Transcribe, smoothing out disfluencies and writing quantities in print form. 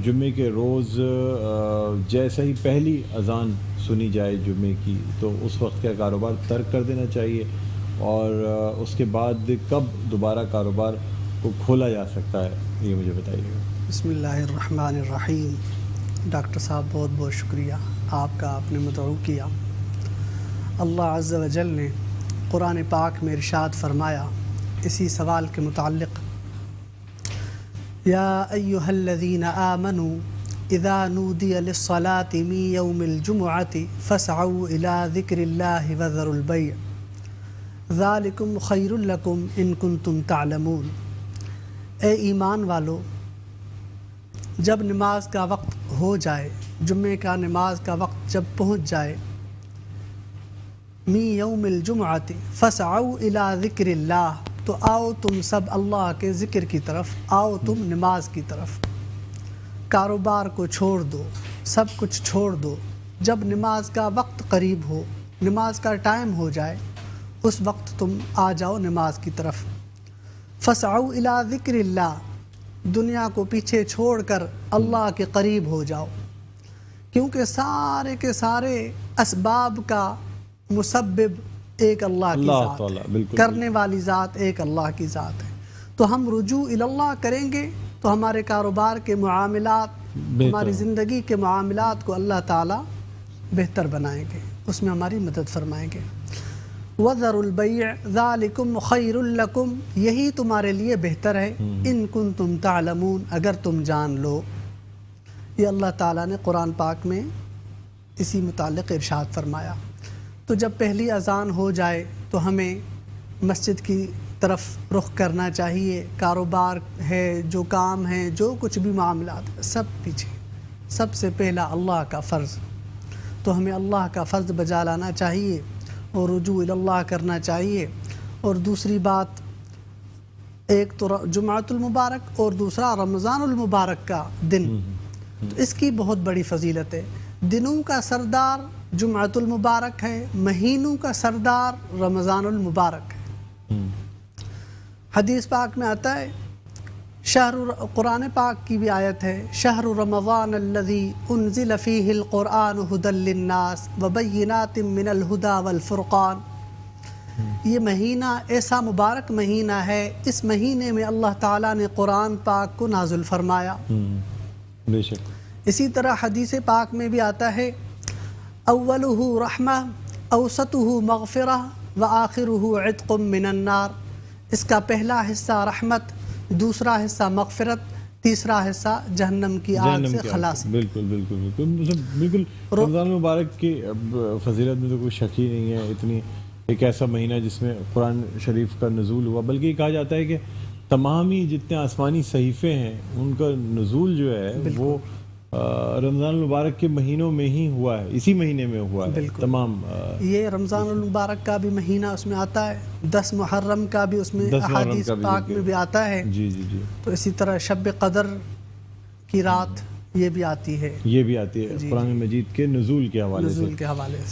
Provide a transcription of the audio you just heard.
جمعے کے روز جیسے ہی پہلی اذان سنی جائے جمعے کی تو اس وقت کا کاروبار ترک کر دینا چاہیے، اور اس کے بعد کب دوبارہ کاروبار کو کھولا جا سکتا ہے، یہ مجھے بتائیے گا۔ بسم اللہ الرحمن الرحیم۔ ڈاکٹر صاحب بہت بہت شکریہ آپ کا، آپ نے مدعو کیا۔ اللہ عز و جل نے قرآن پاک میں ارشاد فرمایا اسی سوال کے متعلق، یا ایہا الذین آمنوا اذا نودی للصلاة من یوم الجمعۃ فاسعوا الی ذکر اللہ وذروا البیع ذالکم خیر لکم ان کنتم تعلمون۔ اے ایمان والو، جب نماز کا وقت ہو جائے، جمعے کا نماز کا وقت جب پہنچ جائے، می یوم الجمعۃ فاسعوا الی ذکر اللہ، تو آؤ تم سب اللہ کے ذکر کی طرف، آؤ تم نماز کی طرف۔ کاروبار کو چھوڑ دو، سب کچھ چھوڑ دو، جب نماز کا وقت قریب ہو، نماز کا ٹائم ہو جائے، اس وقت تم آ جاؤ نماز کی طرف۔ فاسعوا الی ذکر اللہ، دنیا کو پیچھے چھوڑ کر اللہ کے قریب ہو جاؤ، کیونکہ سارے کے سارے اسباب کا مسبب ایک اللہ کی ذات ہے، کرنے والی ذات ایک اللہ کی ذات ہے۔ تو ہم رجوع الی اللہ کریں گے تو ہمارے کاروبار کے معاملات، ہماری زندگی کے معاملات کو اللہ تعالیٰ بہتر بنائیں گے، اس میں ہماری مدد فرمائیں گے۔ وَذَرُوا الْبَيْعَ ذَلِكُمْ خَيْرٌ لَكُمْ، یہی تمہارے لیے بہتر ہے، ان کنتم تعلمون، اگر تم جان لو۔ یہ اللہ تعالیٰ نے قرآن پاک میں اسی متعلق ارشاد فرمایا۔ تو جب پہلی اذان ہو جائے تو ہمیں مسجد کی طرف رخ کرنا چاہیے، کاروبار ہے، جو کام ہے، جو کچھ بھی معاملات، سب پیچھے، سب سے پہلا اللہ کا فرض، تو ہمیں اللہ کا فرض بجا لانا چاہیے اور رجوع الی اللہ کرنا چاہیے۔ اور دوسری بات، ایک تو جمعۃ المبارک اور دوسرا رمضان المبارک کا دن، تو اس کی بہت بڑی فضیلت ہے۔ دنوں کا سردار جمعۃ المبارک ہے، مہینوں کا سردار رمضان المبارک ہے۔ حدیث پاک میں آتا ہے، قرآن پاک کی بھی آیت ہے، شہر رمضان الذی انزل فیہ القرآن ھدی للناس وبینات من الھدی والفرقان۔ یہ مہینہ ایسا مبارک مہینہ ہے، اس مہینے میں اللہ تعالیٰ نے قرآن پاک کو نازل فرمایا۔ بے شک۔ اسی طرح حدیث پاک میں بھی آتا ہے، اولہ رحمہ اوسطہ مغفرہ وآخرہ عتق من النار۔ اس کا پہلا حصہ رحمت، دوسرا حصہ مغفرت، تیسرا حصہ جہنم کی آگ سے خلاصی۔ بالکل بالکل بالکل بالکل۔ رمضان مبارک کی فضیلت میں تو کوئی شک ہی نہیں ہے، اتنی ایک ایسا مہینہ جس میں قرآن شریف کا نزول ہوا، بلکہ یہ کہا جاتا ہے کہ تمام ہی جتنے آسمانی صحیفے ہیں ان کا نزول جو ہے وہ رمضان المبارک کے مہینوں میں ہی ہوا ہے، اسی مہینے میں ہوا ہے تمام۔ یہ رمضان المبارک کا بھی مہینہ اس میں آتا ہے، 10 محرم کا بھی اس میں احادیث پاک میں بھی آتا ہے۔ جی جی جی۔ تو اسی طرح شب قدر کی رات یہ بھی آتی ہے، یہ بھی آتی ہے قرآن مجید کے نزول کے حوالے سے۔